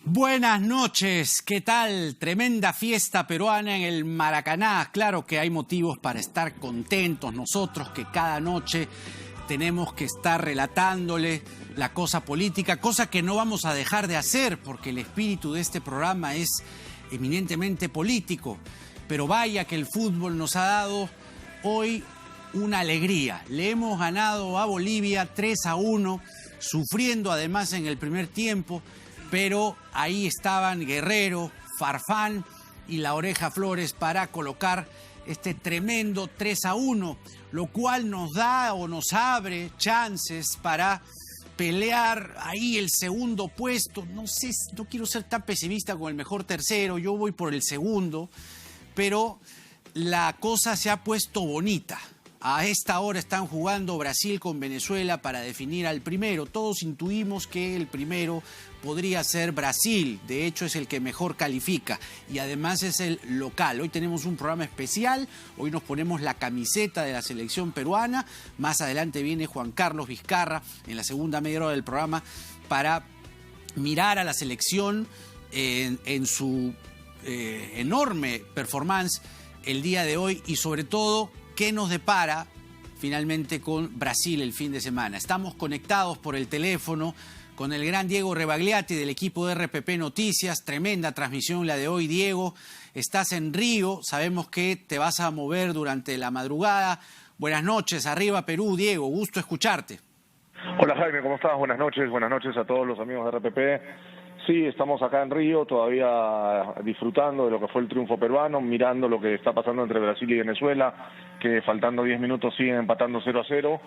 Buenas noches, ¿qué tal? Tremenda fiesta peruana en el Maracaná. Claro que hay motivos para estar contentos nosotros, que cada noche tenemos que estar relatándole la cosa política, cosa que no vamos a dejar de hacer porque el espíritu de este programa es eminentemente político. Pero vaya que el fútbol nos ha dado hoy una alegría. Le hemos ganado a Bolivia 3-1, sufriendo además en el primer tiempo. Pero ahí estaban Guerrero, Farfán y La Oreja Flores para colocar este tremendo 3-1, lo cual nos da o nos abre chances para pelear ahí el segundo puesto. No sé, no quiero ser tan pesimista con el mejor tercero, yo voy por el segundo, pero la cosa se ha puesto bonita. A esta hora están jugando Brasil con Venezuela para definir al primero. Todos intuimos que el primero podría ser Brasil. De hecho, es el que mejor califica y además es el local. Hoy tenemos un programa especial. Hoy nos ponemos la camiseta de la selección peruana. Más adelante viene Juan Carlos Vizcarra en la segunda media hora del programa para mirar a la selección en su enorme performance el día de hoy y sobre todo ¿qué nos depara finalmente con Brasil el fin de semana? Estamos conectados por el teléfono con el gran Diego Rebagliati del equipo de RPP Noticias. Tremenda transmisión la de hoy, Diego. Estás en Río, sabemos que te vas a mover durante la madrugada. Buenas noches, arriba Perú, Diego, gusto escucharte. Hola Jaime, ¿cómo estás? Buenas noches a todos los amigos de RPP. Sí, estamos acá en Río, todavía disfrutando de lo que fue el triunfo peruano, mirando lo que está pasando entre Brasil y Venezuela, que faltando 10 minutos siguen empatando 0-0,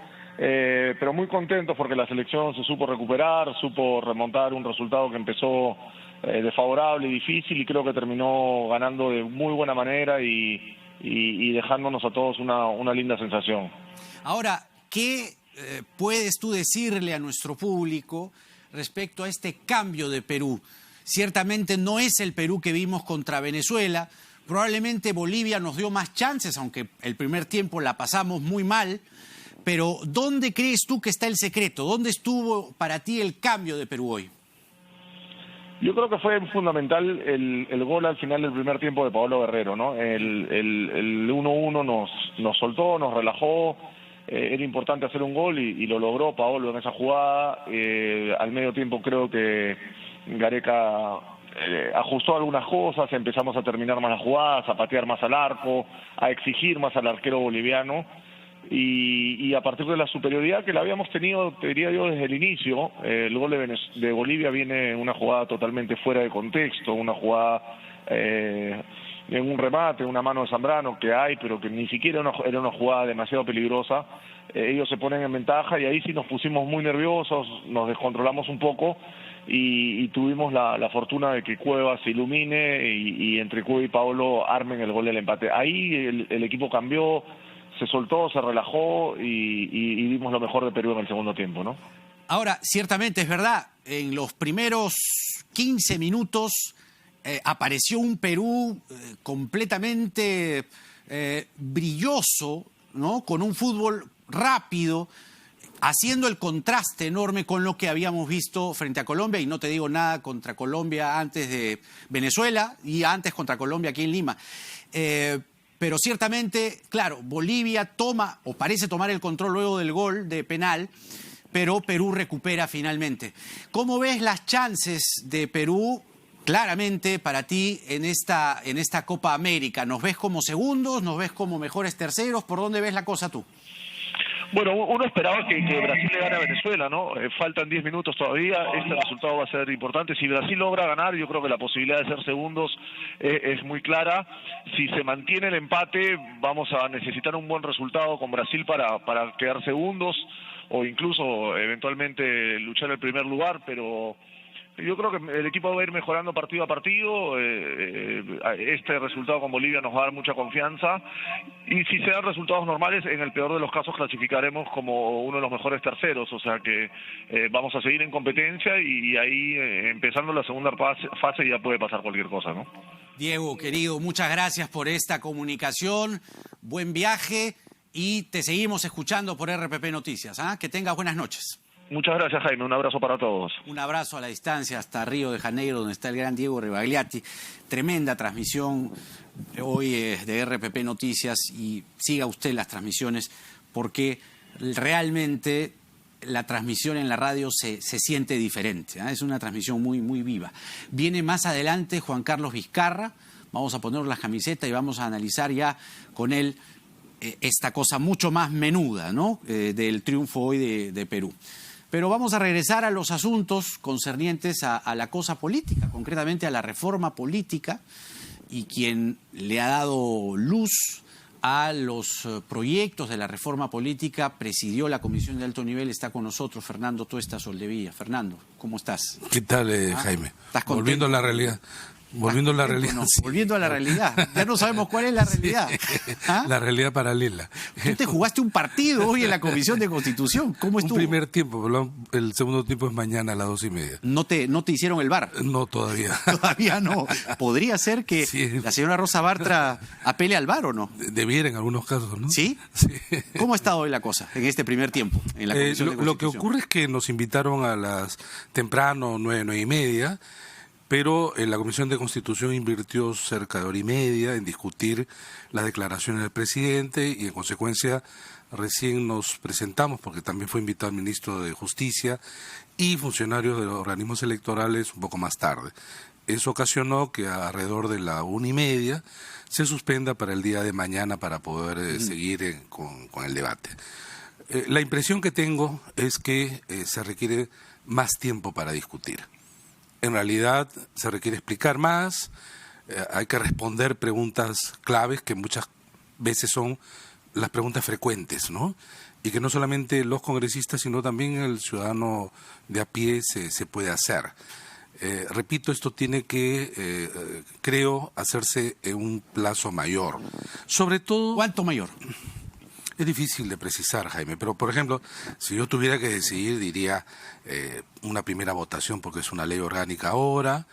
pero muy contentos porque la selección se supo recuperar, supo remontar un resultado que empezó desfavorable y difícil y creo que terminó ganando de muy buena manera y dejándonos a todos una linda sensación. Ahora, ¿qué puedes tú decirle a nuestro público respecto a este cambio de Perú? Ciertamente no es el Perú que vimos contra Venezuela. Probablemente Bolivia nos dio más chances, aunque el primer tiempo la pasamos muy mal. Pero ¿dónde crees tú que está el secreto? ¿Dónde estuvo para ti el cambio de Perú hoy? Yo creo que fue fundamental el gol al final del primer tiempo de Paolo Guerrero, ¿no? El 1-1 nos soltó, nos relajó. Era importante hacer un gol y lo logró Paolo en esa jugada. Al medio tiempo creo que Gareca ajustó algunas cosas, empezamos a terminar más las jugadas, a patear más al arco, a exigir más al arquero boliviano y a partir de la superioridad que la habíamos tenido, te diría yo, desde el inicio. El gol de Bolivia viene una jugada totalmente fuera de contexto, una jugada en un remate, una mano de Zambrano que hay, pero que ni siquiera era una jugada demasiado peligrosa. Ellos se ponen en ventaja y ahí sí nos pusimos muy nerviosos, nos descontrolamos un poco y tuvimos la fortuna de que Cueva se ilumine y entre Cueva y Paolo armen el gol del empate. Ahí el equipo cambió, se soltó, se relajó y vimos lo mejor de Perú en el segundo tiempo, ¿no? Ahora, ciertamente es verdad, en los primeros 15 minutos apareció un Perú completamente brilloso, ¿no? Con un fútbol rápido, haciendo el contraste enorme con lo que habíamos visto frente a Colombia, y no te digo nada contra Colombia antes de Venezuela y antes contra Colombia aquí en Lima. Pero ciertamente, claro, Bolivia toma o parece tomar el control luego del gol de penal, pero Perú recupera finalmente. ¿Cómo ves las chances de Perú claramente para ti en esta Copa América? ¿Nos ves como segundos? ¿Nos ves como mejores terceros? ¿Por dónde ves la cosa tú? Bueno, uno esperaba que Brasil le gane a Venezuela, ¿no? Faltan 10 minutos todavía, este resultado va a ser importante. Si Brasil logra ganar, yo creo que la posibilidad de ser segundos es muy clara. Si se mantiene el empate, vamos a necesitar un buen resultado con Brasil para quedar segundos o incluso eventualmente luchar el primer lugar, pero yo creo que el equipo va a ir mejorando partido a partido. Este resultado con Bolivia nos va a dar mucha confianza y si se dan resultados normales, en el peor de los casos clasificaremos como uno de los mejores terceros, o sea que vamos a seguir en competencia y ahí empezando la segunda fase ya puede pasar cualquier cosa, ¿no? Diego, querido, muchas gracias por esta comunicación, buen viaje y te seguimos escuchando por RPP Noticias, ¿ah? Que tengas buenas noches. Muchas gracias, Jaime. Un abrazo para todos. Un abrazo a la distancia hasta Río de Janeiro, donde está el gran Diego Rebagliati. Tremenda transmisión hoy de RPP Noticias, y siga usted las transmisiones porque realmente la transmisión en la radio se siente diferente, ¿eh? Es una transmisión muy, muy viva. Viene más adelante Juan Carlos Vizcarra. Vamos a ponernos las camisetas y vamos a analizar ya con él esta cosa mucho más menuda, ¿no? Del triunfo hoy de Perú. Pero vamos a regresar a los asuntos concernientes a la cosa política, concretamente a la reforma política, y quien le ha dado luz a los proyectos de la reforma política, presidió la Comisión de Alto Nivel, está con nosotros Fernando Tuesta Soldevilla. Fernando, ¿cómo estás? ¿Qué tal, Jaime? ¿Estás contento? Volviendo a la realidad. Volviendo a la realidad. No, sí. volviendo a la realidad. Ya no sabemos cuál es la realidad. ¿Ah? La realidad paralela. Tú te jugaste un partido hoy en la Comisión de Constitución. ¿Cómo estuvo? Un primer tiempo, pero el segundo tiempo es mañana a las 2:30. ¿No te hicieron el VAR? No, todavía. Todavía no. ¿Podría ser que sí, la señora Rosa Bartra apele al VAR o no? Debiera en algunos casos, ¿no? ¿Sí? Sí. ¿Cómo ha estado hoy la cosa en este primer tiempo en la Comisión de Constitución? Lo que ocurre es que nos invitaron a las temprano, 9:30, pero la Comisión de Constitución invirtió cerca de 1:30 en discutir las declaraciones del presidente y en consecuencia recién nos presentamos, porque también fue invitado el ministro de Justicia y funcionarios de los organismos electorales un poco más tarde. Eso ocasionó que alrededor de la 1:30 se suspenda para el día de mañana para poder seguir con el debate. La impresión que tengo es que se requiere más tiempo para discutir. En realidad se requiere explicar más, hay que responder preguntas claves que muchas veces son las preguntas frecuentes, ¿no? Y que no solamente los congresistas, sino también el ciudadano de a pie se puede hacer. Repito, esto tiene que, creo, hacerse en un plazo mayor. Sobre todo... ¿Cuánto mayor? Es difícil de precisar, Jaime, pero por ejemplo, si yo tuviera que decidir, diría una primera votación porque es una ley orgánica ahora,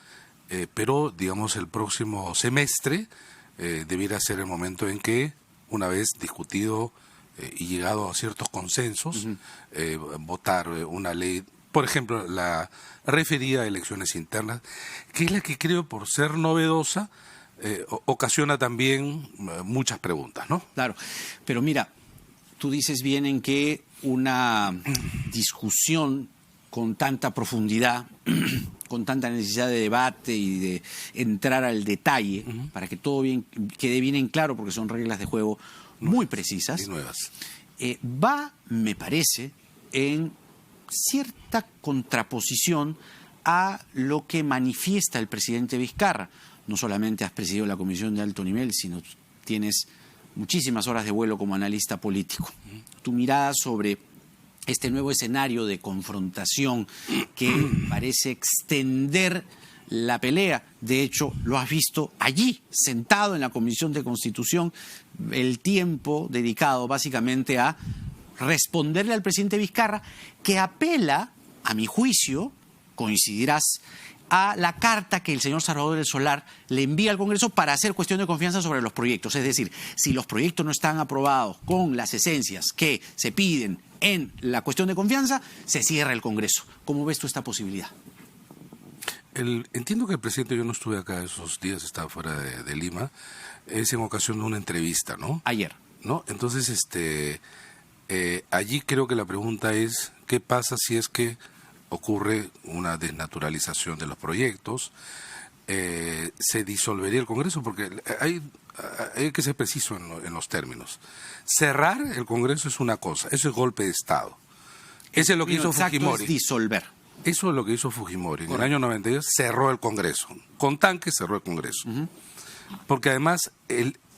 pero digamos el próximo semestre debiera ser el momento en que, una vez discutido y llegado a ciertos consensos, votar una ley, por ejemplo, la referida a elecciones internas, que es la que creo por ser novedosa ocasiona también muchas preguntas, ¿no? Claro, pero mira, tú dices bien en que una discusión con tanta profundidad, con tanta necesidad de debate y de entrar al detalle, para que todo quede bien en claro, porque son reglas de juego muy precisas, y nuevas. Va, me parece, en cierta contraposición a lo que manifiesta el presidente Vizcarra. No solamente has presidido la Comisión de Alto Nivel, sino tienes muchísimas horas de vuelo como analista político. Tu mirada sobre este nuevo escenario de confrontación que parece extender la pelea. De hecho, lo has visto allí, sentado en la Comisión de Constitución, el tiempo dedicado básicamente a responderle al presidente Vizcarra, que apela, a mi juicio, coincidirás, a la carta que el señor Salvador del Solar le envía al Congreso para hacer cuestión de confianza sobre los proyectos. Es decir, si los proyectos no están aprobados con las esencias que se piden en la cuestión de confianza, se cierra el Congreso. ¿Cómo ves tú esta posibilidad? Entiendo que el presidente, yo no estuve acá esos días, estaba fuera de Lima, es en ocasión de una entrevista, ¿no? Ayer. ¿No? Entonces, allí creo que la pregunta es, ¿qué pasa si es que ocurre una desnaturalización de los proyectos? ¿Se disolvería el Congreso? Porque hay que ser preciso en los términos. Cerrar el Congreso es una cosa, eso es golpe de Estado. Ese es lo que hizo Fujimori. Es disolver. Eso es lo que hizo Fujimori. En el año 92 cerró el Congreso. Con tanques cerró el Congreso. Porque además,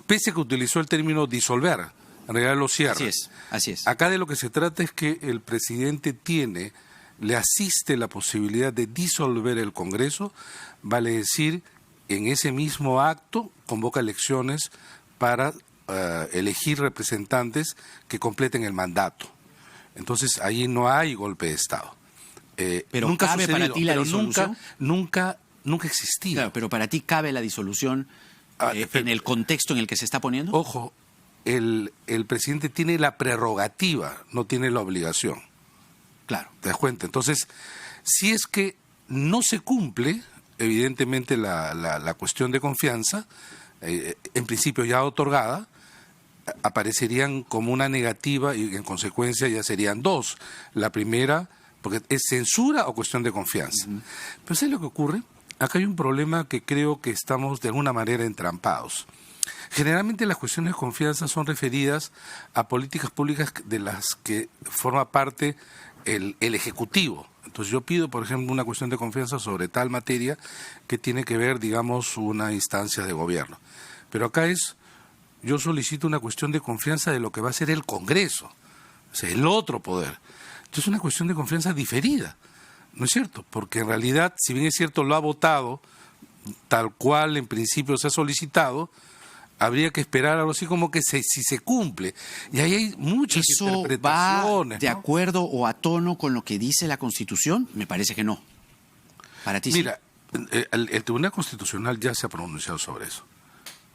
pese a que utilizó el término disolver, en realidad lo cierra. Así es. Acá de lo que se trata es que el presidente le asiste la posibilidad de disolver el Congreso, vale decir, en ese mismo acto convoca elecciones para elegir representantes que completen el mandato. Entonces ahí no hay golpe de Estado. Pero nunca cabe sucedido, para ti la disolución. Nunca existido. Claro, pero para ti cabe la disolución en el contexto en el que se está poniendo. Ojo, el presidente tiene la prerrogativa, no tiene la obligación. Claro. ¿Te das cuenta? Entonces, si es que no se cumple, evidentemente, la cuestión de confianza, en principio ya otorgada, aparecerían como una negativa y en consecuencia ya serían dos. La primera, porque es censura o cuestión de confianza. Pero ¿sabes lo que ocurre? Acá hay un problema que creo que estamos de alguna manera entrampados. Generalmente las cuestiones de confianza son referidas a políticas públicas de las que forma parte el Ejecutivo. Entonces yo pido, por ejemplo, una cuestión de confianza sobre tal materia que tiene que ver, digamos, una instancia de gobierno. Pero acá yo solicito una cuestión de confianza de lo que va a ser el Congreso, o sea, el otro poder. Entonces es una cuestión de confianza diferida, ¿no es cierto? Porque en realidad, si bien es cierto, lo ha votado tal cual en principio se ha solicitado, habría que esperar algo así como que si se cumple. Y ahí hay muchas interpretaciones. ¿Va de acuerdo o a tono con lo que dice la Constitución? Me parece que no. Para ti Mira, el Tribunal Constitucional ya se ha pronunciado sobre eso.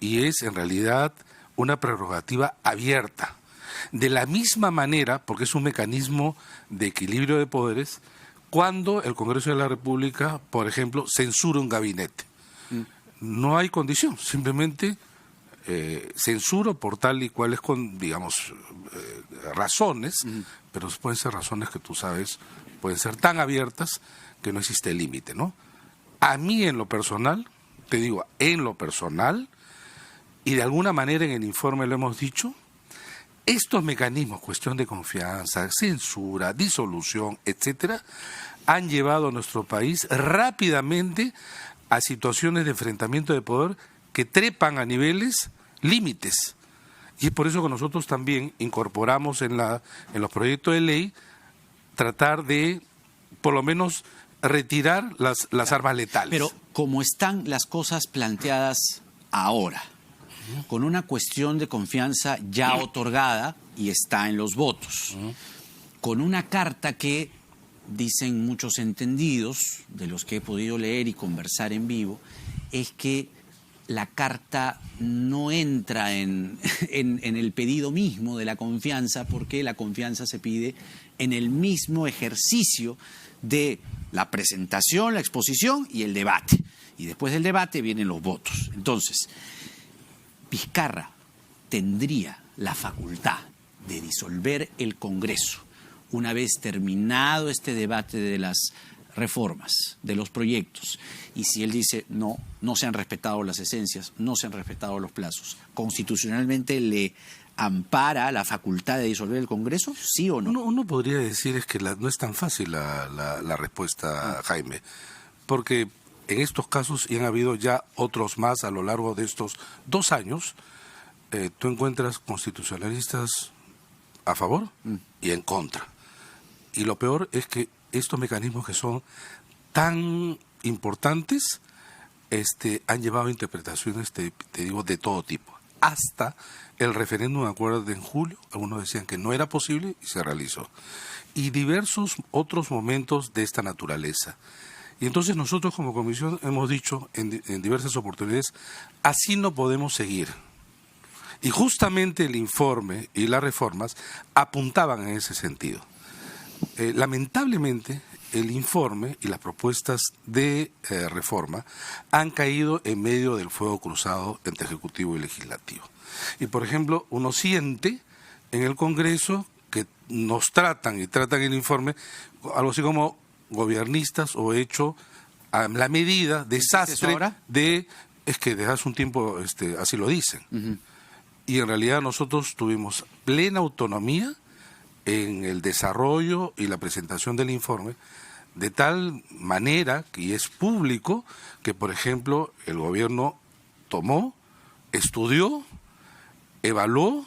Y es en realidad una prerrogativa abierta. De la misma manera, porque es un mecanismo de equilibrio de poderes, cuando el Congreso de la República, por ejemplo, censura un gabinete. No hay condición, simplemente censuro por tal y cuales, digamos, razones, pero pueden ser razones que tú sabes, pueden ser tan abiertas que no existe límite, ¿no? A mí en lo personal, te digo, en lo personal, y de alguna manera en el informe lo hemos dicho, estos mecanismos, cuestión de confianza, censura, disolución, etcétera, han llevado a nuestro país rápidamente a situaciones de enfrentamiento de poder que trepan a niveles límites. Y es por eso que nosotros también incorporamos en los proyectos de ley tratar de, por lo menos, retirar las armas letales. Pero como están las cosas planteadas ahora, con una cuestión de confianza ya otorgada y está en los votos, con una carta que dicen muchos entendidos, de los que he podido leer y conversar en vivo, es que la carta no entra en el pedido mismo de la confianza, porque la confianza se pide en el mismo ejercicio de la presentación, la exposición y el debate. Y después del debate vienen los votos. Entonces, Vizcarra tendría la facultad de disolver el Congreso una vez terminado este debate de las reformas, de los proyectos, y si él dice no se han respetado las esencias, no se han respetado los plazos, ¿constitucionalmente le ampara la facultad de disolver el Congreso? ¿Sí o no? Uno podría decir es que no es tan fácil la respuesta, Jaime, porque en estos casos, y han habido ya otros más a lo largo de estos 2 años, tú encuentras constitucionalistas a favor y en contra. Y lo peor es que estos mecanismos que son tan importantes han llevado a interpretaciones, te digo, de todo tipo. Hasta el referéndum, me acuerdo, en julio, algunos decían que no era posible y se realizó. Y diversos otros momentos de esta naturaleza. Y entonces nosotros como comisión hemos dicho en diversas oportunidades, así no podemos seguir. Y justamente el informe y las reformas apuntaban en ese sentido. Lamentablemente, el informe y las propuestas de reforma han caído en medio del fuego cruzado entre Ejecutivo y Legislativo. Y, por ejemplo, uno siente en el Congreso que nos tratan el informe algo así como gobiernistas o hecho a la medida, desastre es que desde hace un tiempo así lo dicen. Y en realidad nosotros tuvimos plena autonomía en el desarrollo y la presentación del informe, de tal manera que es público que, por ejemplo, el gobierno tomó, estudió, evaluó,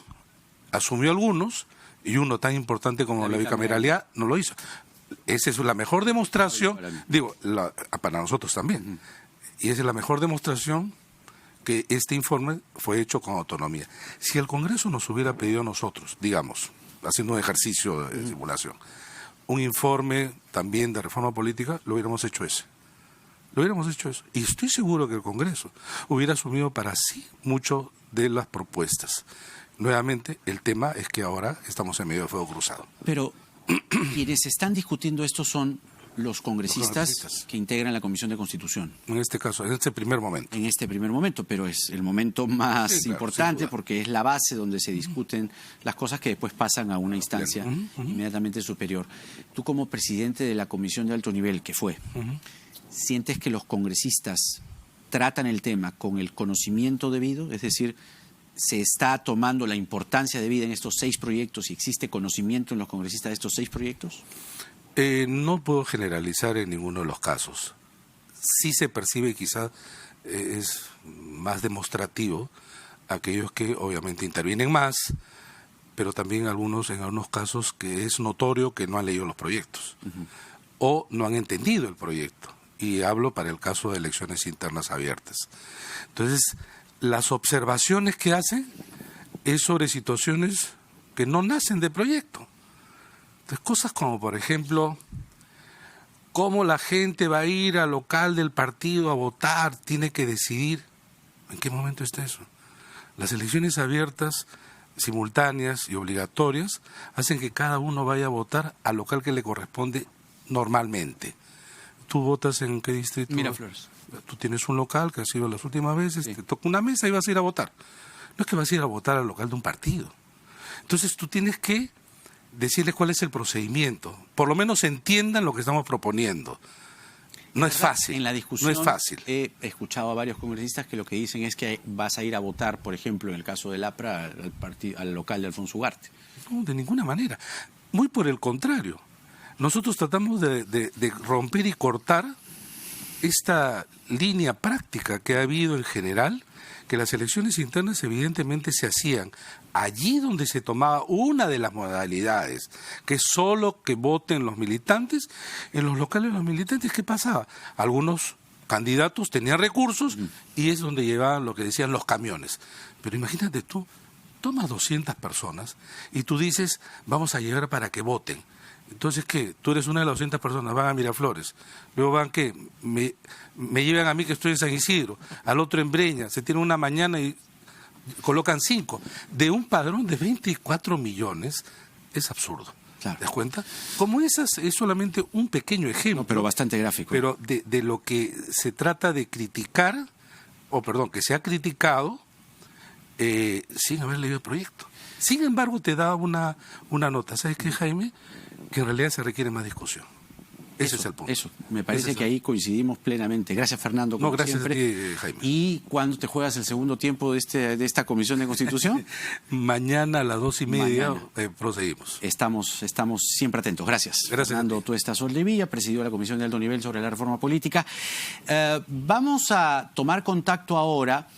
asumió algunos, y uno tan importante como la bicameralidad no lo hizo. Esa es la mejor demostración, para nosotros también, y esa es la mejor demostración que este informe fue hecho con autonomía. Si el Congreso nos hubiera pedido a nosotros, digamos, haciendo un ejercicio de simulación, un informe también de reforma política, lo hubiéramos hecho ese. Y estoy seguro que el Congreso hubiera asumido para sí mucho de las propuestas. Nuevamente, el tema es que ahora estamos en medio de fuego cruzado. Pero Quienes están discutiendo esto son los congresistas que integran la Comisión de Constitución. En este caso, en este primer momento. En este primer momento, pero es el momento más importante porque es la base donde se discuten las cosas que después pasan a una instancia inmediatamente superior. Tú como presidente de la Comisión de Alto Nivel, que fue, ¿sientes que los congresistas tratan el tema con el conocimiento debido? Es decir, ¿se está tomando la importancia debida en estos 6 proyectos y existe conocimiento en los congresistas de estos 6 proyectos? No puedo generalizar en ninguno de los casos. Sí se percibe, quizás es más demostrativo, aquellos que obviamente intervienen más, pero también en algunos casos que es notorio que no han leído los proyectos o no han entendido el proyecto. Y hablo para el caso de elecciones internas abiertas. Entonces, las observaciones que hacen es sobre situaciones que no nacen de proyecto. Entonces, cosas como, por ejemplo, cómo la gente va a ir al local del partido a votar, tiene que decidir. ¿En qué momento está eso? Las elecciones abiertas, simultáneas y obligatorias, hacen que cada uno vaya a votar al local que le corresponde normalmente. ¿Tú votas en qué distrito? Miraflores. Tú tienes un local que has ido las últimas veces, te toca una mesa y vas a ir a votar. No es que vas a ir a votar al local de un partido. Entonces tú tienes que decirles cuál es el procedimiento. Por lo menos entiendan lo que estamos proponiendo. No es fácil. En la discusión no es fácil. He escuchado a varios congresistas que lo que dicen es que vas a ir a votar, por ejemplo, en el caso del APRA, al local de Alfonso Ugarte. No, de ninguna manera. Muy por el contrario. Nosotros tratamos de romper y cortar esta línea práctica que ha habido en general, que las elecciones internas evidentemente se hacían allí donde se tomaba una de las modalidades, que es solo que voten los militantes. En los locales de los militantes, ¿qué pasaba? Algunos candidatos tenían recursos y es donde llevaban lo que decían los camiones. Pero imagínate tú, tomas 200 personas y tú dices, vamos a llegar para que voten. Entonces, ¿qué? Tú eres una de las 200 personas, van a Miraflores. Luego van, ¿qué? Me llevan a mí que estoy en San Isidro, al otro en Breña, se tiene una mañana y colocan 5. De un padrón de 24 millones, es absurdo. Claro. ¿Te das cuenta? Como esas es solamente un pequeño ejemplo. No, pero bastante gráfico. Pero de lo que se trata de criticar, que se ha criticado, sin haber leído el proyecto. Sin embargo, te da una nota. ¿Sabes qué, Jaime? Que en realidad se requiere más discusión. Ese es el punto. Eso, me parece que ahí coincidimos plenamente. Gracias, Fernando, como gracias siempre. a ti, Jaime. ¿Y cuándo te juegas el segundo tiempo de esta Comisión de Constitución? Mañana a las 2:30 proseguimos. Estamos siempre atentos. Gracias. Fernando Tuesta Soldevilla, presidió la Comisión de Alto Nivel sobre la reforma política. Vamos a tomar contacto ahora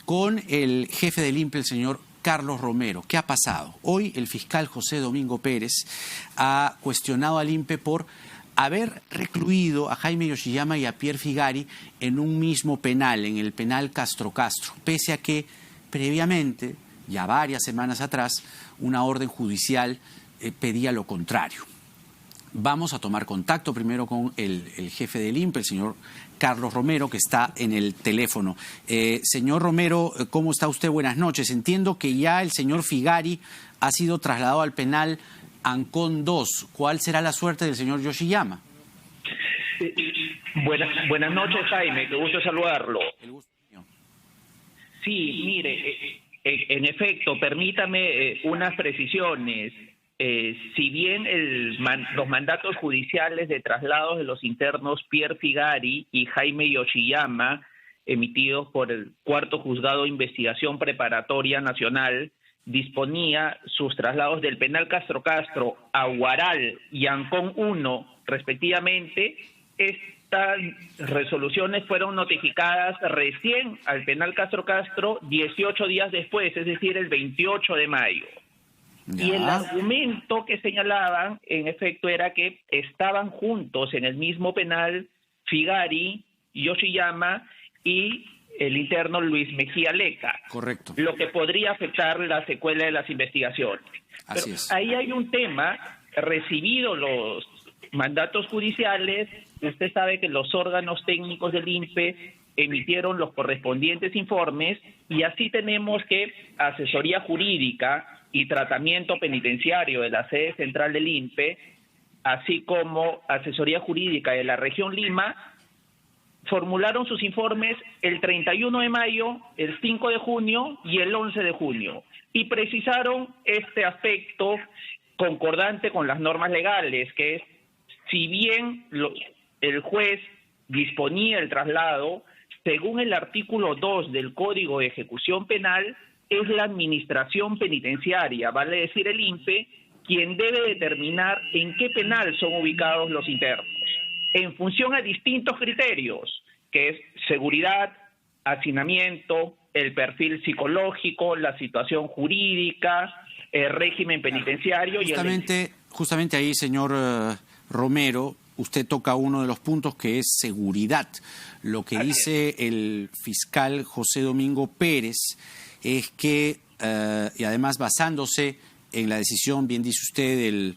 con el jefe del INPE, el señor Carlos Romero. ¿Qué ha pasado? Hoy el fiscal José Domingo Pérez ha cuestionado al INPE por haber recluido a Jaime Yoshiyama y a Pierre Figari en un mismo penal, en el penal Castro Castro, pese a que previamente, ya varias semanas atrás, una orden judicial pedía lo contrario. Vamos a tomar contacto primero con el jefe del INPE, el señor Carlos Romero, que está en el teléfono. Señor Romero, ¿cómo está usted? Buenas noches. Entiendo que ya el señor Figari ha sido trasladado al penal Ancón 2. ¿Cuál será la suerte del señor Yoshiyama? Buenas noches, Jaime. Qué gusto saludarlo. El gusto es mío. Sí, mire, en efecto, permítame unas precisiones. Si bien los mandatos judiciales de traslados de los internos Pierre Figari y Jaime Yoshiyama, emitidos por el Cuarto Juzgado de Investigación Preparatoria Nacional, disponía sus traslados del penal Castro Castro a Huaral y Ancón 1, respectivamente, estas resoluciones fueron notificadas recién al penal Castro Castro 18 días después, es decir, el 28 de mayo. Y el argumento que señalaban, en efecto, era que estaban juntos en el mismo penal Figari, Yoshiyama y el interno Luis Mejía Leca. Correcto. Lo que podría afectar la secuela de las investigaciones. Así es. Ahí hay un tema, recibido los mandatos judiciales, usted sabe que los órganos técnicos del INPE emitieron los correspondientes informes y así tenemos que asesoría jurídica y tratamiento penitenciario de la sede central del INPE así como Asesoría Jurídica de la Región Lima, formularon sus informes el 31 de mayo, el 5 de junio y el 11 de junio, y precisaron este aspecto concordante con las normas legales, que es, si bien el juez disponía el traslado, según el artículo 2 del Código de Ejecución Penal, es la administración penitenciaria, vale decir el INPE, quien debe determinar en qué penal son ubicados los internos, en función a distintos criterios, que es seguridad, hacinamiento, el perfil psicológico, la situación jurídica, el régimen penitenciario. Justamente ahí, señor Romero, usted toca uno de los puntos que es seguridad. Lo que dice el fiscal José Domingo Pérez es que, y además basándose en la decisión, bien dice usted, del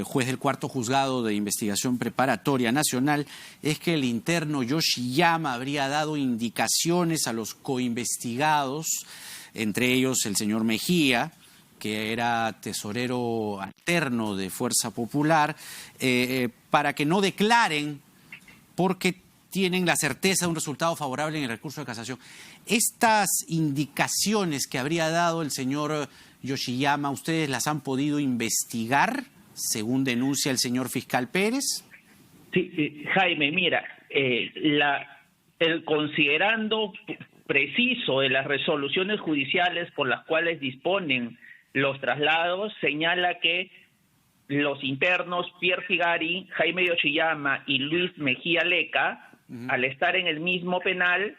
juez del Cuarto Juzgado de Investigación Preparatoria Nacional, es que el interno Yoshiyama habría dado indicaciones a los coinvestigados, entre ellos el señor Mejía, que era tesorero alterno de Fuerza Popular, para que no declaren porque tienen la certeza de un resultado favorable en el recurso de casación. Estas indicaciones que habría dado el señor Yoshiyama, ¿ustedes las han podido investigar, según denuncia el señor fiscal Pérez? Sí, Jaime, mira, el considerando preciso de las resoluciones judiciales por las cuales disponen los traslados, señala que los internos Pierre Figari, Jaime Yoshiyama y Luis Mejía Leca, al estar en el mismo penal,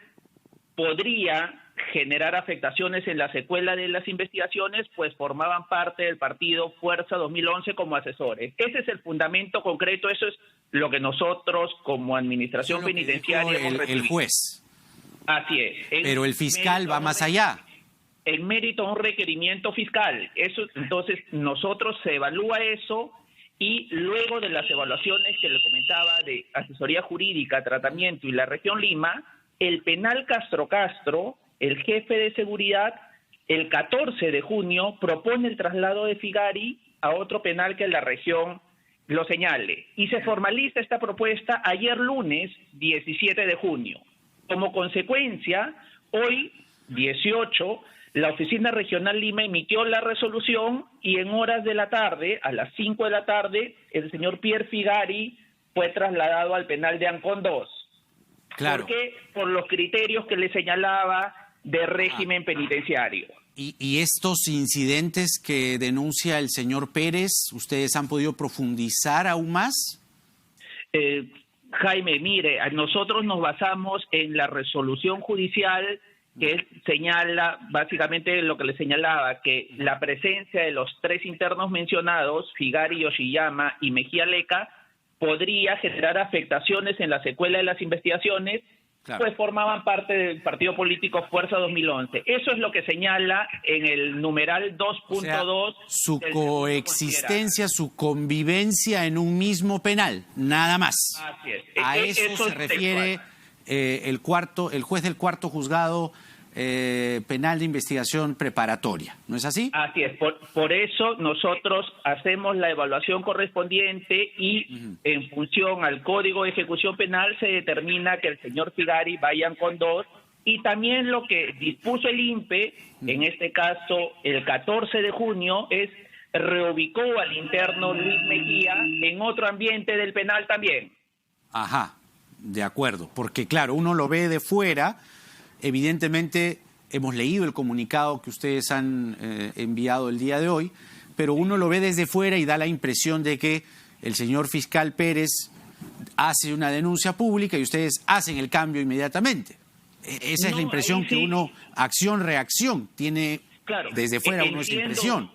podría generar afectaciones en la secuela de las investigaciones, pues formaban parte del partido Fuerza 2011 como asesores. Ese es el fundamento concreto, eso es lo que nosotros como administración penitenciaria hemos recibido. El juez. Así es. Pero el fiscal va más allá. En mérito a un requerimiento fiscal. Eso, entonces, nosotros se evalúa eso y luego de las evaluaciones que le comentaba de asesoría jurídica, tratamiento y la Región Lima, el penal Castro Castro, el jefe de seguridad, el 14 de junio propone el traslado de Figari a otro penal que la región lo señale. Y se formaliza esta propuesta ayer lunes 17 de junio. Como consecuencia, hoy 18, la Oficina Regional Lima emitió la resolución y en horas de la tarde, a las 5 de la tarde, el señor Pierre Figari fue trasladado al penal de Ancón 2. Claro. ¿Por qué? Por los criterios que le señalaba de régimen penitenciario. ¿Y estos incidentes que denuncia el señor Pérez, ustedes han podido profundizar aún más? Jaime, mire, nosotros nos basamos en la resolución judicial que señala básicamente lo que le señalaba, que la presencia de los tres internos mencionados, Figari, Yoshiyama y Mejía Leca, podría generar afectaciones en la secuela de las investigaciones, claro, pues formaban parte del partido político Fuerza 2011. Eso es lo que señala en el numeral 2.2. O sea, su coexistencia, su convivencia en un mismo penal, nada más. Así es. A eso se refiere el juez del Cuarto Juzgado Penal de Investigación Preparatoria, ¿no es así? Así es, por eso nosotros hacemos la evaluación correspondiente y en función al Código de Ejecución Penal se determina que el señor Figari vayan con 2 y también lo que dispuso el INPE, en este caso el 14 de junio, es reubicó al interno Luis Mejía en otro ambiente del penal también. Ajá, de acuerdo, porque claro, uno lo ve de fuera. Evidentemente, hemos leído el comunicado que ustedes han enviado el día de hoy, pero uno lo ve desde fuera y da la impresión de que el señor fiscal Pérez hace una denuncia pública y ustedes hacen el cambio inmediatamente. Esa es la impresión que uno, acción-reacción, tiene, claro, desde fuera uno esa impresión.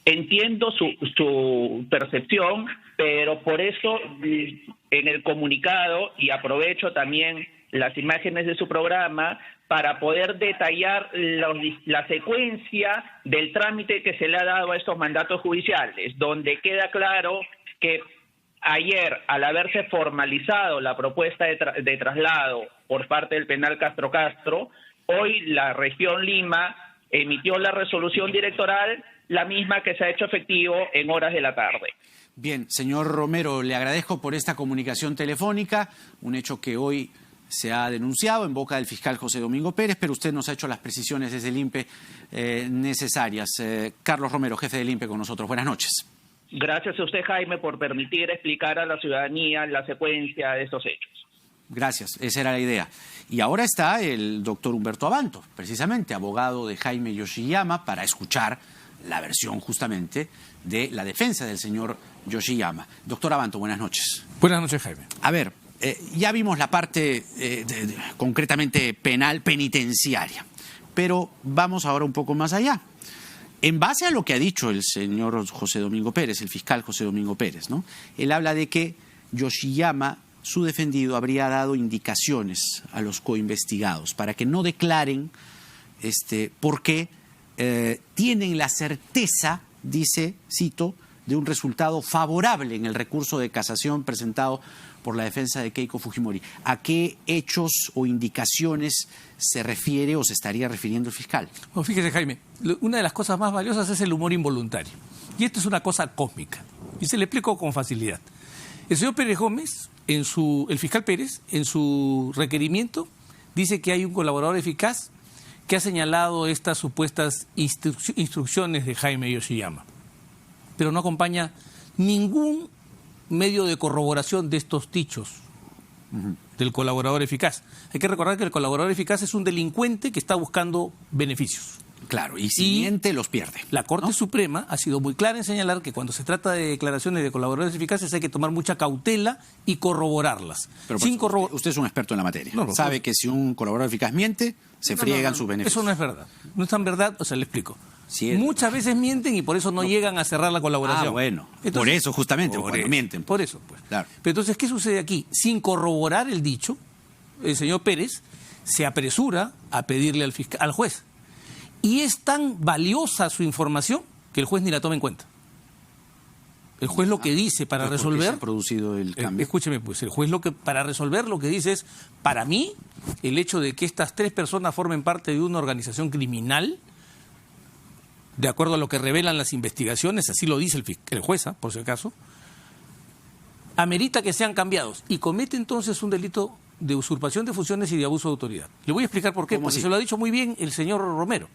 Entiendo su percepción, pero por eso en el comunicado, y aprovecho también las imágenes de su programa para poder detallar la secuencia del trámite que se le ha dado a estos mandatos judiciales, donde queda claro que ayer, al haberse formalizado la propuesta de traslado por parte del penal Castro Castro, hoy la Región Lima emitió la resolución directoral, la misma que se ha hecho efectivo en horas de la tarde. Bien, señor Romero, le agradezco por esta comunicación telefónica, un hecho que hoy se ha denunciado en boca del fiscal José Domingo Pérez, pero usted nos ha hecho las precisiones desde el INPE necesarias. Carlos Romero, jefe del INPE, con nosotros. Buenas noches. Gracias a usted, Jaime, por permitir explicar a la ciudadanía la secuencia de estos hechos. Gracias, esa era la idea. Y ahora está el doctor Humberto Abanto, precisamente abogado de Jaime Yoshiyama, para escuchar la versión justamente de la defensa del señor Yoshiyama. Doctor Abanto, buenas noches. Buenas noches, Jaime. A ver, ya vimos la parte concretamente penal, penitenciaria, pero vamos ahora un poco más allá. En base a lo que ha dicho el señor José Domingo Pérez, el fiscal José Domingo Pérez, ¿no? Él habla de que Yoshiyama, su defendido, habría dado indicaciones a los coinvestigados para que no declaren porque tienen la certeza, dice, cito, de un resultado favorable en el recurso de casación presentado por la defensa de Keiko Fujimori. ¿A qué hechos o indicaciones se refiere o se estaría refiriendo el fiscal? Bueno, fíjese, Jaime, una de las cosas más valiosas es el humor involuntario. Y esto es una cosa cósmica. Y se le explico con facilidad. El señor Pérez Gómez, el fiscal Pérez, en su requerimiento, dice que hay un colaborador eficaz que ha señalado estas supuestas instrucciones de Jaime Yoshiyama. Pero no acompaña ningún medio de corroboración de estos dichos del colaborador eficaz. Hay que recordar que el colaborador eficaz es un delincuente que está buscando beneficios. Claro, y si miente, los pierde. La Corte Suprema ha sido muy clara en señalar que cuando se trata de declaraciones de colaboradores eficaces hay que tomar mucha cautela y corroborarlas. Pero usted es un experto en la materia. Sabe que si un colaborador eficaz miente, se friegan sus beneficios. Eso no es verdad. No es tan verdad, o sea, le explico. Sí, muchas veces mienten y por eso no llegan a cerrar la colaboración. Ah, bueno. Entonces, por eso, justamente, cuando mienten. Por eso, pues. Claro. Pero entonces, ¿qué sucede aquí? Sin corroborar el dicho, el señor Pérez se apresura a pedirle al juez. Y es tan valiosa su información que el juez ni la toma en cuenta. El juez lo que dice para resolver... ¿Por qué se ha producido el cambio? Escúcheme, pues, el juez para resolver lo que dice es, para mí, el hecho de que estas 3 personas formen parte de una organización criminal, de acuerdo a lo que revelan las investigaciones, así lo dice el juez, por si acaso, amerita que sean cambiados y comete entonces un delito de usurpación de funciones y de abuso de autoridad. Le voy a explicar por qué, porque se lo ha dicho muy bien el señor Romero.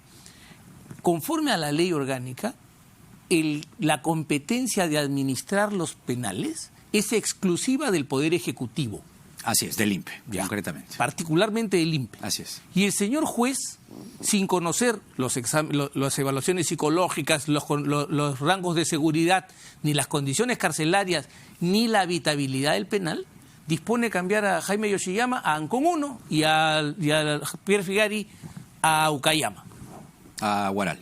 Conforme a la ley orgánica, la competencia de administrar los penales es exclusiva del Poder Ejecutivo. Así es, del INPE, concretamente. Particularmente del INPE. Así es. Y el señor juez, sin conocer las evaluaciones psicológicas, los rangos de seguridad, ni las condiciones carcelarias, ni la habitabilidad del penal, dispone cambiar a Jaime Yoshiyama a Ancón 1 y a Pierre Figari a Ucayama. A Huaral.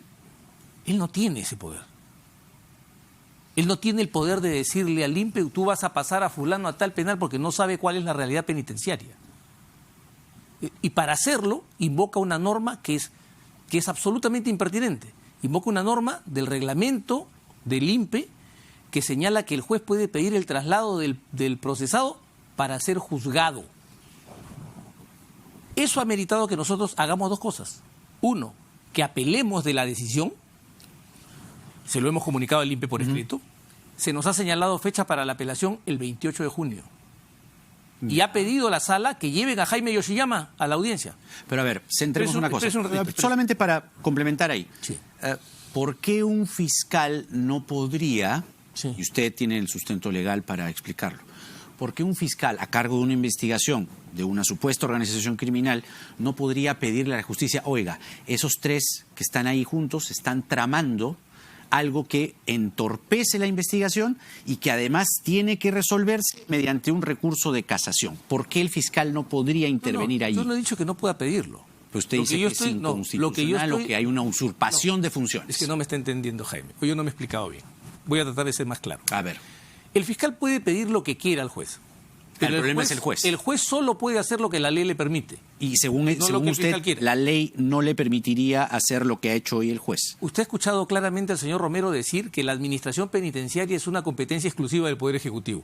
Él no tiene ese poder. Él no tiene el poder de decirle al INPE, tú vas a pasar a fulano a tal penal porque no sabe cuál es la realidad penitenciaria. Y para hacerlo, invoca una norma que es absolutamente impertinente. Invoca una norma del reglamento del INPE que señala que el juez puede pedir el traslado del procesado para ser juzgado. Eso ha meritado que nosotros hagamos 2 cosas. 1, que apelemos de la decisión. Se lo hemos comunicado al INPE por escrito. Se nos ha señalado fecha para la apelación el 28 de junio. Y ha pedido la sala que lleven a Jaime Yoshiyama a la audiencia. Pero a ver, centremos una cosa. Solamente para complementar ahí. Sí. ¿Por qué un fiscal no podría, y usted tiene el sustento legal para explicarlo, por qué un fiscal a cargo de una investigación de una supuesta organización criminal no podría pedirle a la justicia, oiga, esos 3 que están ahí juntos están tramando algo que entorpece la investigación y que además tiene que resolverse mediante un recurso de casación? ¿Por qué el fiscal no podría intervenir ahí? Yo no he dicho que no pueda pedirlo. Pero usted dice que es inconstitucional o que hay una usurpación de funciones. Es que no me está entendiendo, Jaime. Yo no me he explicado bien. Voy a tratar de ser más claro. A ver. El fiscal puede pedir lo que quiera al juez. Pero el problema es el juez. El juez solo puede hacer lo que la ley le permite. Y según usted, la ley no le permitiría hacer lo que ha hecho hoy el juez. Usted ha escuchado claramente al señor Romero decir que la administración penitenciaria es una competencia exclusiva del Poder Ejecutivo.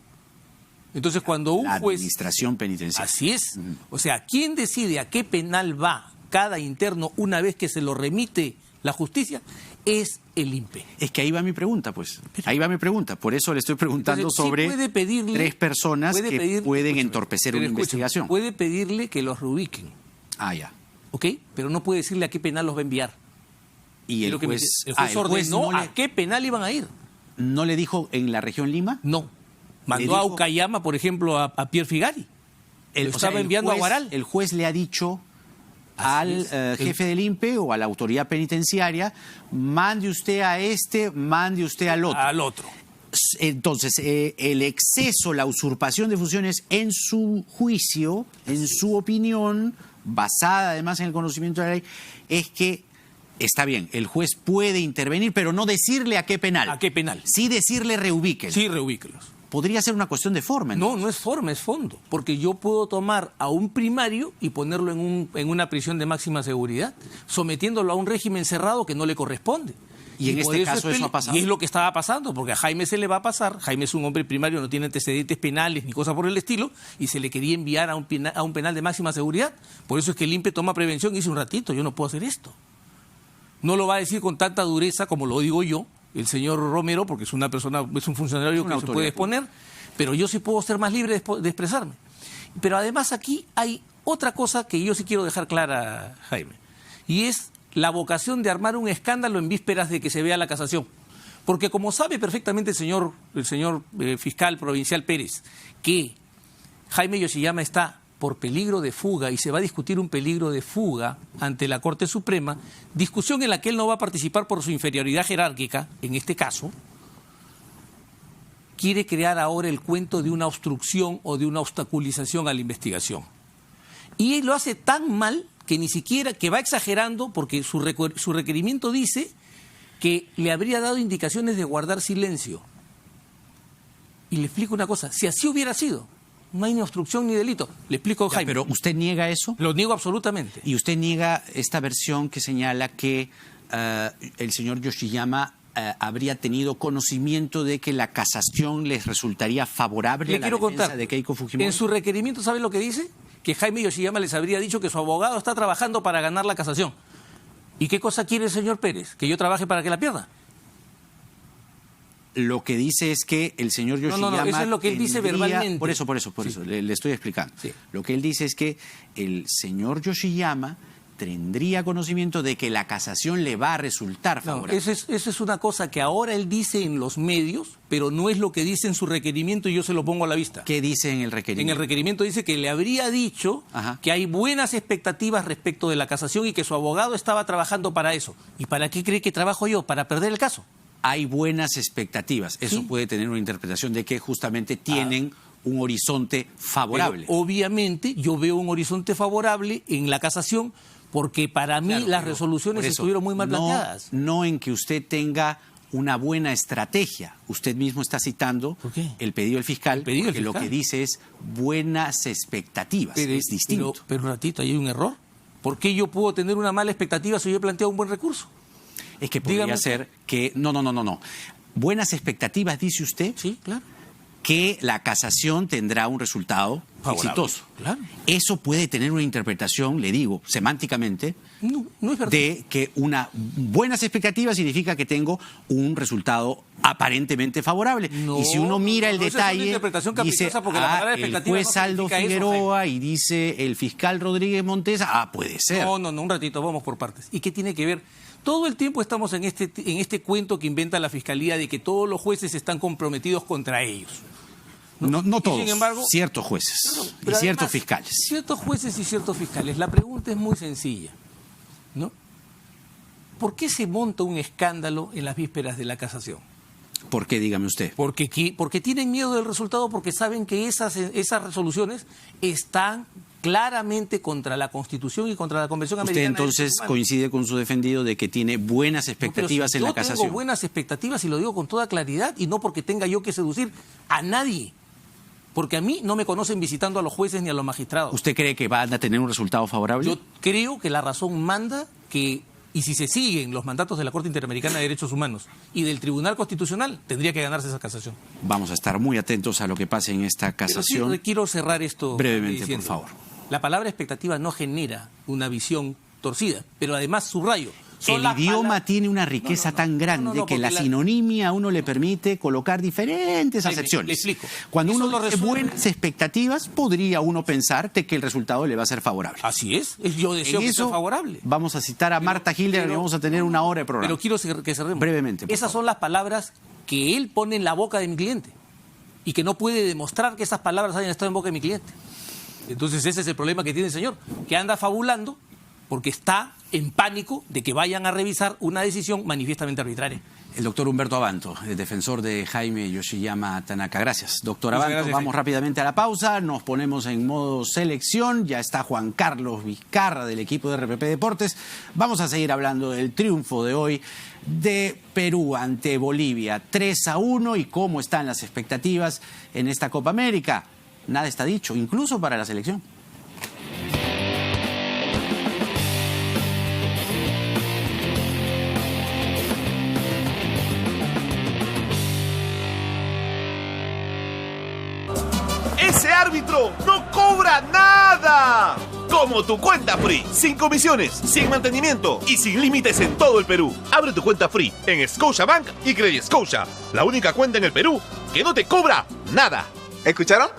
Entonces, cuando un juez... La administración penitenciaria. Así es. O sea, ¿quién decide a qué penal va cada interno una vez que se lo remite la justicia? es el INPE. Es que ahí va mi pregunta, pues. Ahí va mi pregunta. Por eso le estoy preguntando Entonces, sobre sí puede pedirle, tres personas puede que pedirle, pueden escúchame, entorpecer pero una escúchame, investigación. Puede pedirle que los reubiquen, Ah, ya. ¿ok? Pero no puede decirle a qué penal los va a enviar. Y el juez, el juez ordenó no, a qué penal iban a ir. ¿no le dijo en la región Lima? No. Mandó a dijo- Ucayama, por ejemplo, a Pierre Figari. Lo O sea, estaba enviando a juez- Guaral. El juez le ha dicho Así al es. jefe del INPE o a la autoridad penitenciaria, mande usted a este, mande usted al otro. Al otro. Entonces, el exceso, la usurpación de funciones en su juicio, en su opinión, basada además en el conocimiento de la ley, es que está bien, el juez puede intervenir, pero no decirle a qué penal. ¿A qué penal? Sí decirle reubíquenlo. Sí, reubíquelos. Podría ser una cuestión de forma. No, no es forma, es fondo. Porque yo puedo tomar a un primario y ponerlo en una prisión de máxima seguridad, sometiéndolo a un régimen cerrado que no le corresponde. Y en por este caso eso ha pasado. Y es lo que estaba pasando, porque a Jaime se le va a pasar. Jaime es un hombre primario, no tiene antecedentes penales ni cosas por el estilo, y se le quería enviar a un penal de máxima seguridad. Por eso es que el INPE toma prevención y dice un ratito, yo no puedo hacer esto. No lo va a decir con tanta dureza como lo digo yo, el señor Romero, porque es una persona, es un funcionario Una que se autoridad puede exponer, pero yo sí puedo ser más libre de expresarme. Pero además aquí hay otra cosa que yo sí quiero dejar clara, Jaime, y es la vocación de armar un escándalo en vísperas de que se vea la casación. Porque como sabe perfectamente el señor fiscal provincial Pérez, que Jaime Yoshiyama está por peligro de fuga y se va a discutir un peligro de fuga ante la Corte Suprema, discusión en la que él no va a participar por su inferioridad jerárquica, en este caso, quiere crear ahora el cuento de una obstrucción o de una obstaculización a la investigación. Y él lo hace tan mal que ni siquiera, que va exagerando, porque su requerimiento dice que le habría dado indicaciones de guardar silencio. Y le explico una cosa, si así hubiera sido, no hay ni obstrucción ni delito. Le explico, Ya, Jaime. pero ¿usted niega eso? Lo niego absolutamente. Y usted niega esta versión que señala que el señor Yoshiyama habría tenido conocimiento de que la casación les resultaría favorable Le a la quiero defensa contar, de Keiko Fujimori. en su requerimiento, ¿sabe lo que dice? Que Jaime Yoshiyama les habría dicho que su abogado está trabajando para ganar la casación. ¿Y qué cosa quiere el señor Pérez? ¿Que yo trabaje para que la pierda? Lo que dice es que el señor Yoshiyama... eso es lo que él dice verbalmente. Por eso, le estoy explicando. Sí. Lo que él dice es que el señor Yoshiyama tendría conocimiento de que la casación le va a resultar No, favorable. eso es una cosa que ahora él dice en los medios, pero no es lo que dice en su requerimiento y yo se lo pongo a la vista. ¿Qué dice en el En requerimiento? el requerimiento dice que le habría dicho Ajá. que hay buenas expectativas respecto de la casación y que su abogado estaba trabajando para eso. ¿Y para qué cree que trabajo yo? ¿Para perder el caso? Hay buenas expectativas. Eso Sí. puede tener una interpretación de que justamente tienen un horizonte favorable. Pero, obviamente yo veo un horizonte favorable en la casación porque para mí Claro, las pero resoluciones por eso, estuvieron muy mal planteadas. No en que usted tenga una buena estrategia. Usted mismo está citando ¿Por qué? el pedido del fiscal, El pedido del que lo fiscal. que dice es buenas expectativas. Es distinto. Pero un ratito, ahí hay un error. ¿Por qué yo puedo tener una mala expectativa si yo he planteado un buen recurso? Es que podría Dígame ser que... No. Buenas expectativas, dice usted, Sí, claro. que la casación tendrá un resultado Favorable, exitoso. claro. Eso puede tener una interpretación, le digo, semánticamente, No, no es verdad. de que una buenas expectativas significa que tengo un resultado aparentemente favorable. No, y si uno mira el no, esa es una detalle, interpretación dice caprichosa porque la palabra el expectativa juez no Aldo significa eso, Figueroa y dice el fiscal Rodríguez Montesa, puede ser. No, un ratito, vamos por partes. ¿Y qué tiene que ver? Todo el tiempo estamos en este cuento que inventa la Fiscalía de que todos los jueces están comprometidos contra ellos. No Y todos, sin embargo, ciertos jueces y pero ciertos además, fiscales. Ciertos jueces y ciertos fiscales. La pregunta es muy sencilla, ¿no? ¿Por qué se monta un escándalo en las vísperas de la casación? ¿Por qué, dígame usted? Porque tienen miedo del resultado, porque saben que esas resoluciones están claramente contra la Constitución y contra la Convención Usted Americana de entonces Derechos Humanos. coincide con su defendido de que tiene buenas expectativas No, pero si en la yo casación. tengo buenas expectativas y lo digo con toda claridad y no porque tenga yo que seducir a nadie. Porque a mí no me conocen visitando a los jueces ni a los magistrados. ¿Usted cree que van a tener un resultado favorable? Yo creo que la razón manda que, y si se siguen los mandatos de la Corte Interamericana de Derechos Humanos y del Tribunal Constitucional, tendría que ganarse esa casación. Vamos a estar muy atentos a lo que pase en esta Pero casación. sí quiero cerrar esto brevemente, diciendo, por favor. La palabra expectativa no genera una visión torcida, pero además subrayo, El idioma tiene una riqueza tan grande que la sinonimia a uno le permite colocar diferentes acepciones. Le explico. Cuando uno tiene buenas expectativas, podría uno pensar que el resultado le va a ser favorable. Así es. Yo deseo que sea favorable. Vamos a citar a Marta Hilder y vamos a tener una hora de programa. Pero quiero que cerremos. Brevemente. Esas son las palabras que él pone en la boca de mi cliente y que no puede demostrar que esas palabras hayan estado en boca de mi cliente. Entonces ese es el problema que tiene el señor, que anda fabulando porque está en pánico de que vayan a revisar una decisión manifiestamente arbitraria. El doctor Humberto Abanto, el defensor de Jaime Yoshiyama Tanaka. Gracias, doctor Abanto. Gracias, vamos rápidamente a la pausa, nos ponemos en modo selección. Ya está Juan Carlos Vizcarra del equipo de RPP Deportes. Vamos a seguir hablando del triunfo de hoy de Perú ante Bolivia, 3-1, y cómo están las expectativas en esta Copa América. Nada está dicho, incluso para la selección. ¡Ese árbitro no cobra nada! Como tu cuenta Free, sin comisiones, sin mantenimiento y sin límites en todo el Perú. Abre tu cuenta Free en Scotiabank y Credit Scotia, la única cuenta en el Perú que no te cobra nada. ¿Escucharon?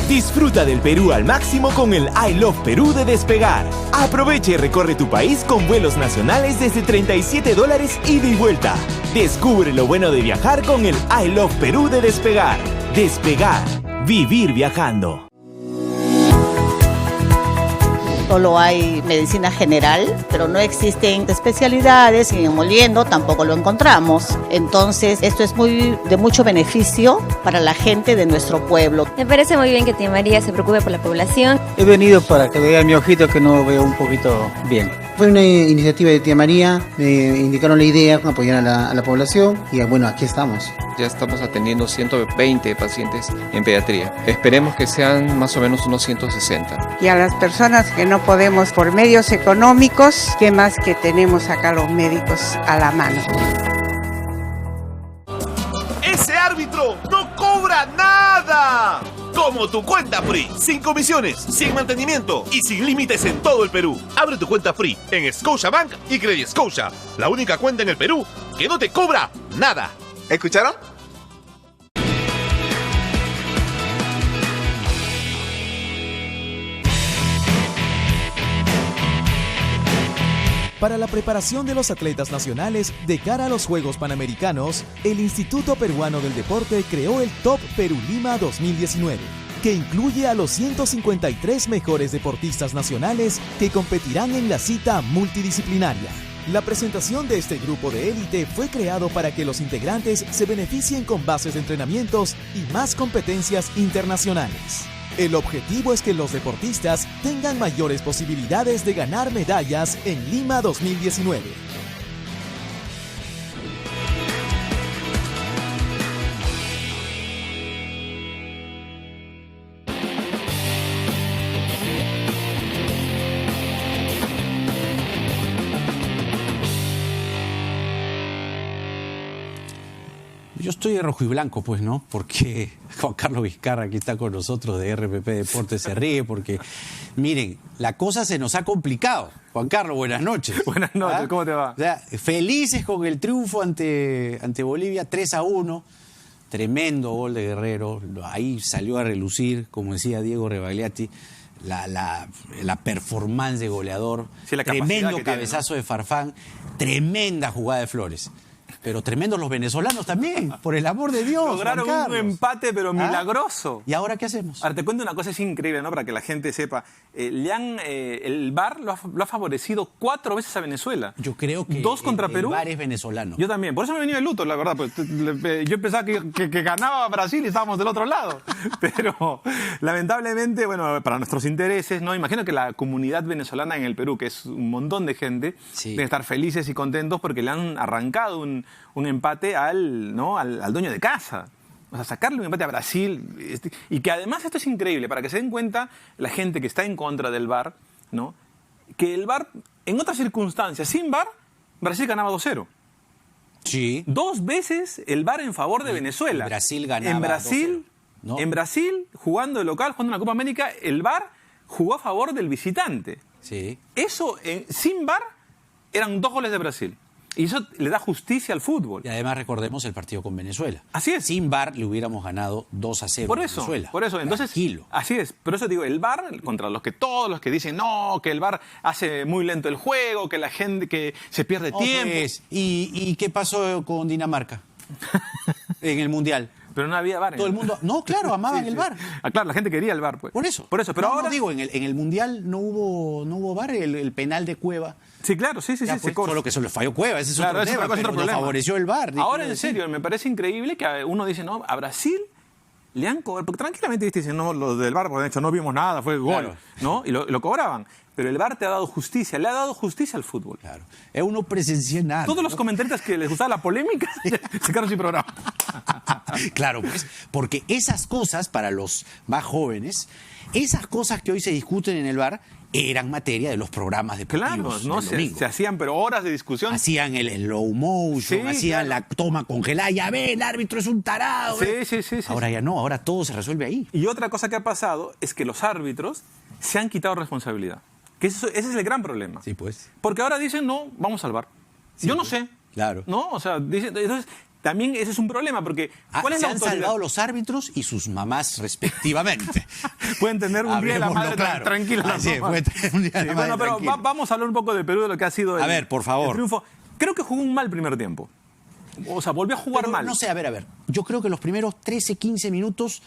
Disfruta del Perú al máximo con el I Love Perú de Despegar. Aprovecha y recorre tu país con vuelos nacionales desde $37 ida y vuelta. Descubre lo bueno de viajar con el I Love Perú de Despegar. Despegar. Vivir viajando. Solo hay medicina general, pero no existen especialidades y en Moliendo tampoco lo encontramos. Entonces, esto es de mucho beneficio para la gente de nuestro pueblo. Me parece muy bien que Tía María se preocupe por la población. He venido para que vea mi ojito que no veo un poquito bien. Fue una iniciativa de Tía María, me indicaron la idea, apoyar a la población y bueno, aquí estamos. Ya estamos atendiendo 120 pacientes en pediatría. Esperemos que sean más o menos unos 160. Y a las personas que no podemos por medios económicos, ¿qué más que tenemos acá los médicos a la mano? ¡Ese árbitro no cobra nada! Como tu cuenta Free, sin comisiones, sin mantenimiento y sin límites en todo el Perú. Abre tu cuenta Free en Scotiabank y Credit Scotia, la única cuenta en el Perú que no te cobra nada. ¿Escucharon? Para la preparación de los atletas nacionales de cara a los Juegos Panamericanos, el Instituto Peruano del Deporte creó el Top Perú Lima 2019, que incluye a los 153 mejores deportistas nacionales que competirán en la cita multidisciplinaria. La presentación de este grupo de élite fue creado para que los integrantes se beneficien con bases de entrenamientos y más competencias internacionales. El objetivo es que los deportistas tengan mayores posibilidades de ganar medallas en Lima 2019. Yo estoy de rojo y blanco, pues, ¿no? Porque Juan Carlos Vizcarra, aquí está con nosotros de RPP Deportes, se ríe porque, miren, la cosa se nos ha complicado. Juan Carlos, buenas noches. Buenas noches, ¿cómo te va? O sea, felices con el triunfo ante Bolivia, 3-1. Tremendo gol de Guerrero. Ahí salió a relucir, como decía Diego Rebagliati, la performance de goleador. Sí, tremendo cabezazo de Farfán. Tremenda jugada de Flores. Pero tremendos los venezolanos también, por el amor de Dios. Lograron un empate, pero milagroso. ¿Y ahora qué hacemos? Ahora te cuento una cosa, es increíble, ¿no? Para que la gente sepa. El VAR lo ha favorecido 4 veces a Venezuela. Yo creo que 2 contra Perú. El VAR es venezolano. Yo también. Por eso me venía de luto, la verdad. Pues, yo pensaba que ganaba Brasil y estábamos del otro lado. Pero lamentablemente, bueno, para nuestros intereses, ¿no? Imagino que la comunidad venezolana en el Perú, que es un montón de gente, debe estar felices y contentos porque le han arrancado un empate al dueño de casa. O sea, sacarle un empate a Brasil. Y que además esto es increíble, para que se den cuenta la gente que está en contra del VAR, ¿no? Que el VAR, en otras circunstancias, sin VAR, Brasil ganaba 2-0. Sí. 2 veces el VAR en favor de Venezuela. Brasil ganaba en Brasil, ¿no? En Brasil, jugando de local, jugando en la Copa América, el VAR jugó a favor del visitante. Sí. Eso, sin VAR, eran 2 goles de Brasil. Y eso le da justicia al fútbol. Y además recordemos el partido con Venezuela. Así es. Sin VAR le hubiéramos ganado 2-0 Por a eso, Venezuela. por eso. Entonces, tranquilo. Así es. Por eso digo, el VAR, contra todos los que dicen no, que el VAR hace muy lento el juego, que la gente, que se pierde tiempo. Pues, ¿y qué pasó con Dinamarca? En el Mundial. Pero no había VAR. Todo el mundo. No, claro, amaban el VAR. Ah, claro, la gente quería el VAR, pues. Por eso. Pero ahora. digo, en el Mundial no hubo VAR, el penal de Cueva. Sí, claro, sí. Pues, solo que se le falló Cueva, ese es claro, otro tema, pero lo favoreció el VAR. Ahora, en serio, me parece increíble que uno dice, no, a Brasil le han cobrado, porque tranquilamente dicen, no, los del VAR, porque de hecho no vimos nada, fue gol, claro. ¿no? Y lo cobraban. Pero el VAR te ha dado justicia, le ha dado justicia al fútbol. Claro. Uno presencié nada. Todos los comentaristas que les gustaba la polémica se quedaron sin programa. Claro, pues, porque esas cosas, para los más jóvenes, esas cosas que hoy se discuten en el VAR eran materia de los programas deportivos. Claro, ¿no? Se hacían, pero horas de discusión. Hacían el slow motion, hacían la toma congelada. Ya ve, el árbitro es un tarado. Sí. Ahora ya no, ahora todo se resuelve ahí. Y otra cosa que ha pasado es que los árbitros se han quitado responsabilidad. Que ese es el gran problema. Sí, pues. Porque ahora dicen, no, vamos al VAR. Sí, yo no pues. sé. Claro. ¿No? O sea, dicen, entonces, también ese es un problema, porque ¿cuál es se la han autoridad? salvado los árbitros y sus mamás respectivamente. Pueden tener un día de la madre claro. tranquila. Así es, pueden tener un día de la madre pero tranquila. vamos a hablar un poco de Perú, de lo que ha sido A ver, por favor. el triunfo. Creo que jugó un mal primer tiempo. O sea, volvió a jugar mal. No sé, a ver. Yo creo que los primeros 13, 15 minutos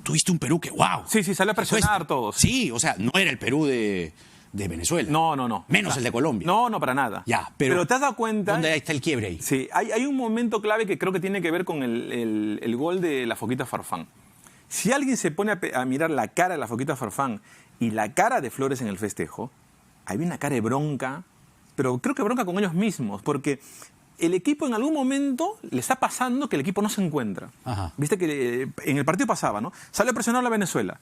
tuviste un Perú que, wow. Sí, salió a presionar todos. Sí, o sea, no era el Perú de Venezuela. No. Menos el de Colombia. No, para nada. Ya, pero te has dado cuenta. ¿Dónde está el quiebre ahí? Sí, hay un momento clave que creo que tiene que ver con el gol de la Foquita Farfán. Si alguien se pone a mirar la cara de la Foquita Farfán y la cara de Flores en el festejo, hay una cara de bronca, pero creo que bronca con ellos mismos, porque el equipo en algún momento le está pasando que el equipo no se encuentra. Ajá. Viste que en el partido pasaba, ¿no? Salió a presionar a Venezuela,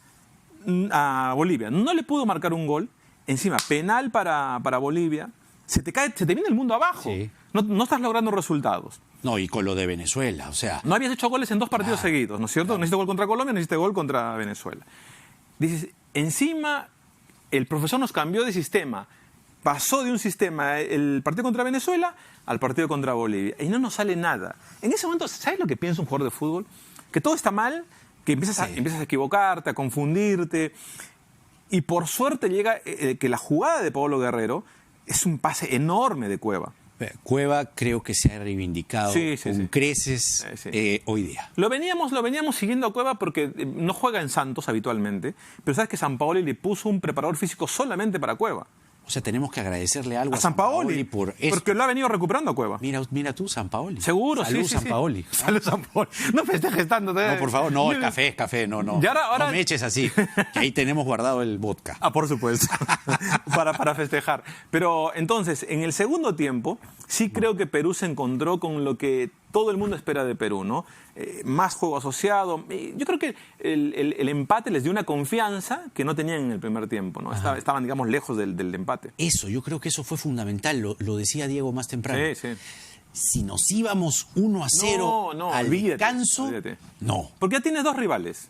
a Bolivia. No le pudo marcar un gol. Encima, penal para Bolivia. Se te viene el mundo abajo. Sí. No estás logrando resultados. No, y con lo de Venezuela, o sea. No habías hecho goles en 2 partidos seguidos, ¿no es cierto? Necesito gol contra Colombia, necesito gol contra Venezuela. Dices, encima, el profesor nos cambió de sistema. Pasó de un sistema, el partido contra Venezuela, al partido contra Bolivia. Y no nos sale nada. En ese momento, ¿sabes lo que piensa un jugador de fútbol? Que todo está mal, que empiezas a equivocarte, a confundirte. Y por suerte llega que la jugada de Paolo Guerrero es un pase enorme de Cueva. Cueva creo que se ha reivindicado con creces hoy día. Lo veníamos siguiendo a Cueva porque no juega en Santos habitualmente, pero sabes que Sampaoli le puso un preparador físico solamente para Cueva. O sea, tenemos que agradecerle algo a Sampaoli por eso. Porque lo ha venido recuperando a Cueva. Mira tú, Sampaoli. Seguro, Salud, sí. Sampaoli. Salud, Sampaoli. No festejes tanto. No, por favor, no, es café, no. Y ahora... No me eches así, que ahí tenemos guardado el vodka. Por supuesto, para festejar. Pero entonces, en el segundo tiempo, sí creo que Perú se encontró con lo que todo el mundo espera de Perú, ¿no? Más juego asociado. Yo creo que el empate les dio una confianza que no tenían en el primer tiempo, ¿no? Estaban, digamos, lejos del empate. Eso, yo creo que eso fue fundamental, lo decía Diego más temprano. Sí. Si nos íbamos 1-0 al descanso, no. Porque ya tienes 2 rivales.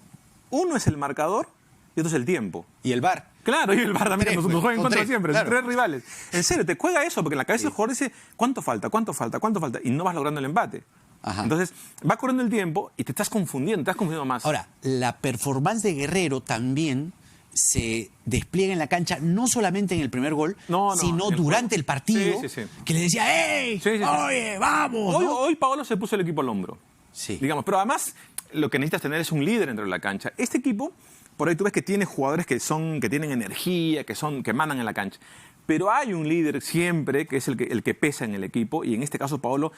Uno es el marcador y otro es el tiempo. Y el VAR. Claro, y el VAR también nos juega en contra siempre. Claro. 3 rivales. En serio, te juega eso, porque en la cabeza del jugador dice, ¿cuánto falta? Y no vas logrando el empate. Ajá. Entonces, va corriendo el tiempo y te estás confundiendo más. Ahora, la performance de Guerrero también se despliega en la cancha, no solamente en el primer gol, sino durante el partido, que le decía, ¡ey! ¡Oye, vamos! Hoy Paolo se puso el equipo al hombro. Sí. Digamos, pero además, lo que necesitas tener es un líder dentro de la cancha. Este equipo, por ahí tú ves que tiene jugadores que tienen energía, que mandan en la cancha. Pero hay un líder siempre que es el que pesa en el equipo, y en este caso Paolo,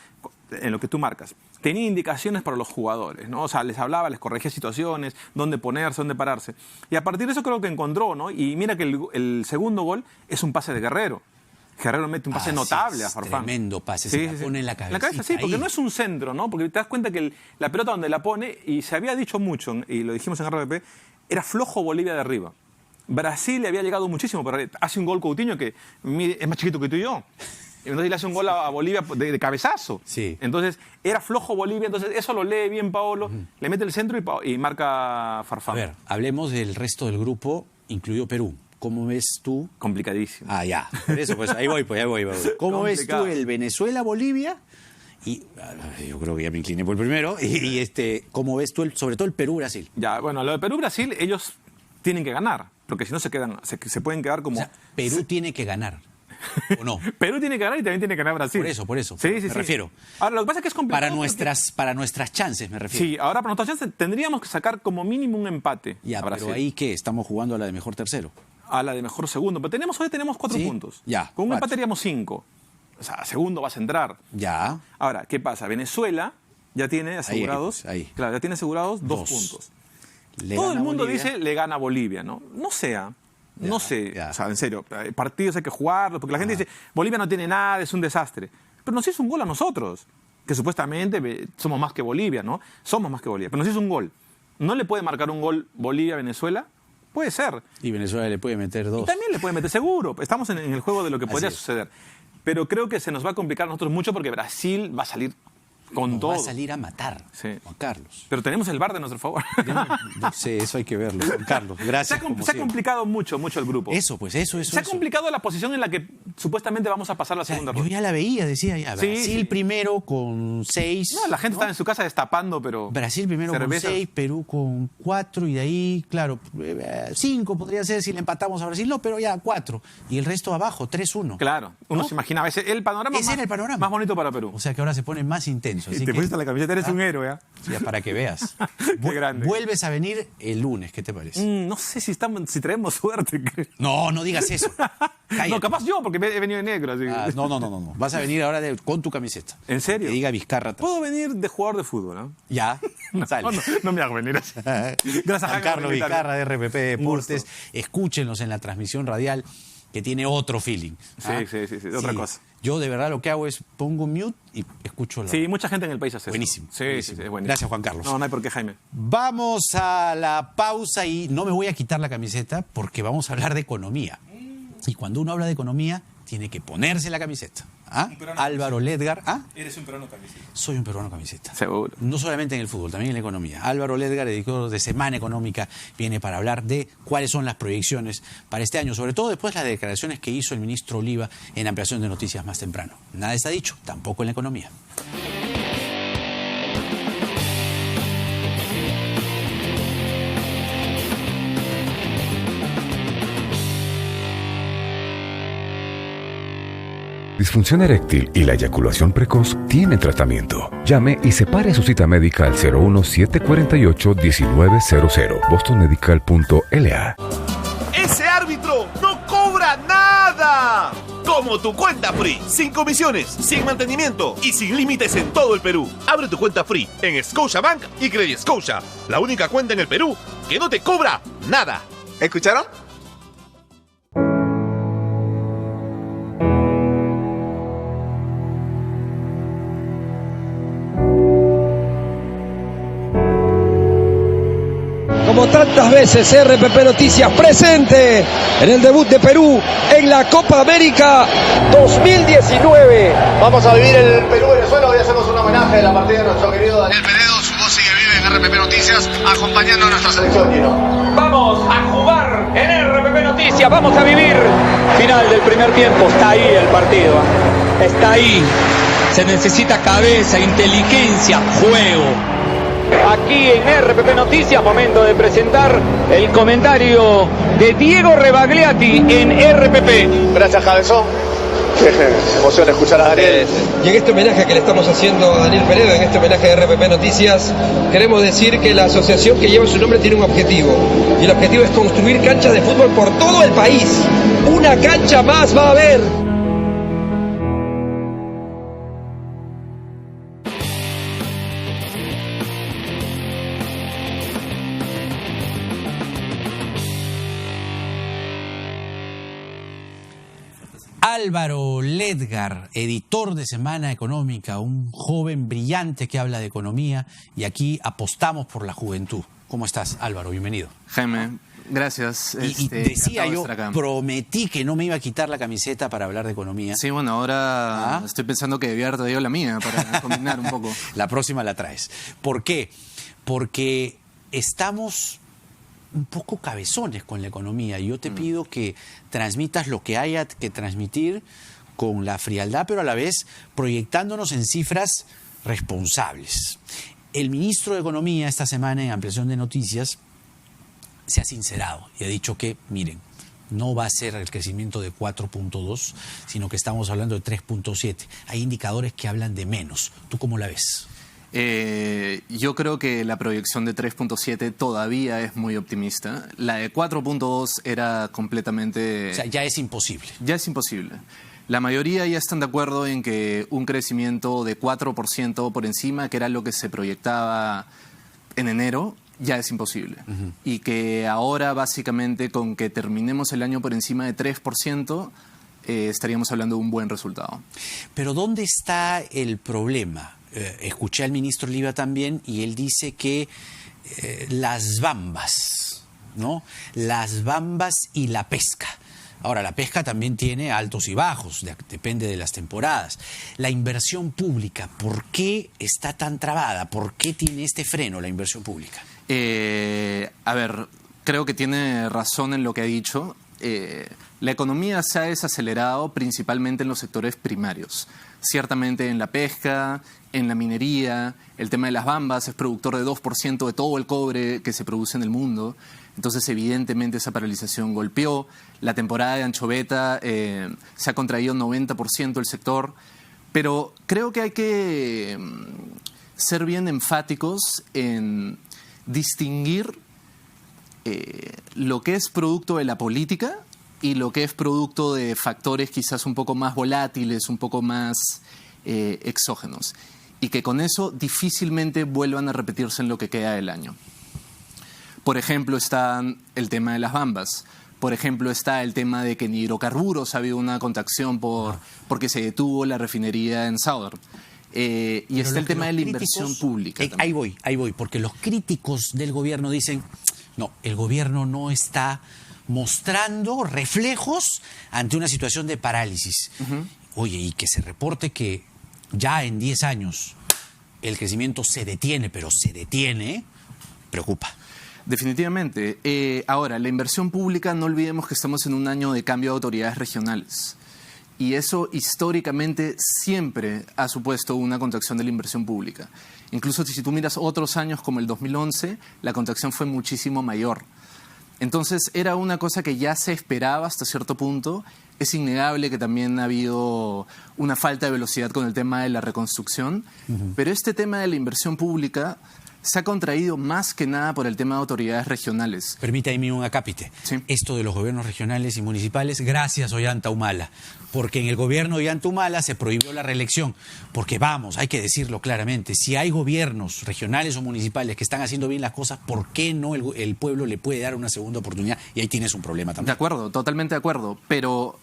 en lo que tú marcas, tenía indicaciones para los jugadores, ¿no? O sea, les hablaba, les corregía situaciones, dónde ponerse, dónde pararse. Y a partir de eso creo que encontró, ¿no? Y mira que el segundo gol es un pase de Guerrero. Guerrero mete un pase notable a Farfán. Tremendo pase, se la pone en la cabeza. En la cabeza, sí, porque no es un centro, ¿no? Porque te das cuenta que la pelota donde la pone, y se había dicho mucho, y lo dijimos en RPP, era flojo Bolivia de arriba. Brasil le había llegado muchísimo, pero hace un gol Coutinho que es más chiquito que tú y yo. entonces le hace un gol a Bolivia de cabezazo. Sí. Entonces era flojo Bolivia, entonces eso lo lee bien Paolo, le mete el centro y marca Farfán. A ver, hablemos del resto del grupo, incluido Perú. ¿Cómo ves tú? Complicadísimo. Ah, ya. Por eso, pues ahí voy. ¿Cómo ves tú el Venezuela-Bolivia? Y yo creo que ya me incliné por el primero. ¿Cómo ves tú, sobre todo el Perú-Brasil? Ya, bueno, lo de Perú-Brasil, ellos tienen que ganar, porque si no se pueden quedar como... O sea, Perú tiene que ganar, ¿o no? Perú tiene que ganar y también tiene que ganar Brasil. Por eso. Sí, me refiero. Ahora, lo que pasa es que es complicado. Para nuestras chances, me refiero. Sí, ahora para nuestras chances tendríamos que sacar como mínimo un empate. Ya, pero ahí, ¿qué? Estamos jugando a la de mejor tercero. A la de mejor segundo. Pero hoy tenemos 4 puntos. Ya. Con un empate haríamos 5. O sea, segundo vas a entrar. Ya. Ahora, ¿qué pasa? Venezuela ya tiene asegurados. Ahí. Claro, ya tiene asegurados 2 puntos. Todo el mundo dice le gana a Bolivia, ¿no? No sé. O sea, en serio, partidos hay que jugarlos, porque la gente dice, Bolivia no tiene nada, es un desastre. Pero nos hizo un gol a nosotros, que supuestamente somos más que Bolivia, ¿no? Somos más que Bolivia, pero nos hizo un gol. ¿No le puede marcar un gol Bolivia a Venezuela? Puede ser. Y Venezuela le puede meter 2. Y también le puede meter, seguro. Estamos en el juego de lo que podría suceder. Pero creo que se nos va a complicar a nosotros mucho porque Brasil va a salir con todo. Va a salir a matar, Juan Carlos. Pero tenemos el VAR de nuestro favor. Sí, eso hay que verlo, Juan Carlos. Gracias. Se ha complicado mucho el grupo. Eso. Se ha complicado la posición en la que supuestamente vamos a pasar la segunda ronda. Yo ya la veía, decía ya. Brasil primero con 6. No, la gente está en su casa destapando, pero... Brasil primero cervezas. Con 6, Perú con 4 y de ahí, claro, 5 podría ser si le empatamos a Brasil. No, pero ya 4. Y el resto abajo, 3-1. Claro, uno se imaginaba. Ese era el panorama más bonito para Perú. O sea que ahora se pone más intenso. Y te pusiste la camiseta, eres un héroe, ¿eh? Ya, para que veas. Qué grande. Vuelves a venir el lunes, ¿qué te parece? No sé si traemos suerte. No digas eso. Cállate. No, capaz yo, porque he venido de negro. Así. No. Vas a venir ahora con tu camiseta. ¿En serio? Que diga Vizcarra. Puedo venir de jugador de fútbol, ¿no? Ya, sale. No me hago venir así. Gracias a Carlos Vizcarra de RPP Deportes. Escúchenlos en la transmisión radial, que tiene otro feeling. Sí, otra cosa. Yo de verdad lo que hago es pongo mute y escucho la... Sí, mucha gente en el país hace buenísimo, eso. buenísimo. Sí, es buenísimo. Gracias, Juan Carlos. No hay por qué, Jaime. Vamos a la pausa y no me voy a quitar la camiseta porque vamos a hablar de economía. Y cuando uno habla de economía, tiene que ponerse la camiseta. Álvaro Ledgar. Eres un peruano camiseta. Soy un peruano camiseta. Seguro. No solamente en el fútbol, también en la economía. Álvaro Ledgar, editor de Semana Económica, viene para hablar de cuáles son las proyecciones para este año, sobre todo después de las declaraciones que hizo el ministro Oliva en ampliación de noticias más temprano. Nada está dicho, tampoco en la economía. Disfunción eréctil y la eyaculación precoz tienen tratamiento. Llame y separe su cita médica al 01748-1900, bostonmedical.la. ¡Ese árbitro no cobra nada! Como tu cuenta Free, sin comisiones, sin mantenimiento y sin límites en todo el Perú. Abre tu cuenta Free en Scotiabank y Credit Scotia, la única cuenta en el Perú que no te cobra nada. ¿Escucharon? Como tantas veces, RPP Noticias presente en el debut de Perú en la Copa América 2019. Vamos a vivir el Perú-Venezuela. Hoy hacemos un homenaje a la partida de nuestro querido Daniel Peredo. Su voz sigue viva en RPP Noticias, acompañando a nuestra selección, Gino. Vamos a jugar en RPP Noticias. Vamos a vivir final del primer tiempo. Está ahí el partido. Está ahí. Se necesita cabeza, inteligencia, juego. Aquí en RPP Noticias, momento de presentar el comentario de Diego Rebagliati en RPP. Gracias, Cabezón. Qué emoción escuchar a Daniel. Y en este homenaje que le estamos haciendo a Daniel Peredo, en este homenaje de RPP Noticias, queremos decir que la asociación que lleva su nombre tiene un objetivo. Y el objetivo es construir canchas de fútbol por todo el país. Una cancha más va a haber. Álvaro Ledgar, editor de Semana Económica, un joven brillante que habla de economía, y aquí apostamos por la juventud. ¿Cómo estás, Álvaro? Bienvenido. Jaime, gracias. Y decía yo, prometí que no me iba a quitar la camiseta para hablar de economía. Sí, bueno, ahora estoy pensando que debía haber traído la mía para combinar un poco. La próxima la traes. ¿Por qué? Porque estamos un poco cabezones con la economía. Y yo te pido que transmitas lo que haya que transmitir con la frialdad, pero a la vez proyectándonos en cifras responsables. El ministro de Economía esta semana en Ampliación de Noticias se ha sincerado y ha dicho que, miren, no va a ser el crecimiento de 4.2, sino que estamos hablando de 3.7. Hay indicadores que hablan de menos. ¿Tú cómo la ves? Yo creo que la proyección de 3.7 todavía es muy optimista. La de 4.2 era completamente... O sea, ya es imposible. Ya es imposible. La mayoría ya están de acuerdo en que un crecimiento de 4% por encima, que era lo que se proyectaba en enero, ya es imposible. Y que ahora, básicamente, con que terminemos el año por encima de 3%, estaríamos hablando de un buen resultado. Pero ¿dónde está el problema? Escuché al ministro Liva también y él dice que las bambas, ¿no? Las bambas y la pesca. Ahora, la pesca también tiene altos y bajos, depende de las temporadas. La inversión pública, ¿por qué está tan trabada? ¿Por qué tiene este freno la inversión pública? A ver, creo que tiene razón en lo que ha dicho. La economía se ha desacelerado principalmente en los sectores primarios. Ciertamente en la pesca, en la minería, el tema de las bambas es productor de 2% de todo el cobre que se produce en el mundo. Entonces, evidentemente, esa paralización golpeó. La temporada de anchoveta se ha contraído 90% el sector. Pero creo que hay que ser bien enfáticos en distinguir lo que es producto de la política y lo que es producto de factores quizás un poco más volátiles, un poco más exógenos. Y que con eso difícilmente vuelvan a repetirse en lo que queda del año. Por ejemplo, está el tema de las bambas. Por ejemplo, está el tema de que en hidrocarburos ha habido una contracción porque se detuvo la refinería en Southern. Y está el tema de la inversión pública. Ahí voy, porque los críticos del gobierno dicen, no, el gobierno no está mostrando reflejos ante una situación de parálisis. Oye, y que se reporte que ya en 10 años el crecimiento se detiene, pero se detiene, preocupa. Definitivamente. Ahora, la inversión pública, no olvidemos que estamos en un año de cambio de autoridades regionales. Y eso históricamente siempre ha supuesto una contracción de la inversión pública. Incluso si tú miras otros años como el 2011, la contracción fue muchísimo mayor. Entonces era una cosa que ya se esperaba hasta cierto punto. Es innegable que también ha habido una falta de velocidad con el tema de la reconstrucción. Pero este tema de la inversión pública se ha contraído más que nada por el tema de autoridades regionales. Permítame un acápite. Sí. Esto de los gobiernos regionales y municipales, gracias Ollanta Humala. Porque en el gobierno de Ollanta Humala se prohibió la reelección. Porque vamos, hay que decirlo claramente, si hay gobiernos regionales o municipales que están haciendo bien las cosas, ¿por qué no el pueblo le puede dar una segunda oportunidad? Y ahí tienes un problema también. De acuerdo, totalmente de acuerdo. Pero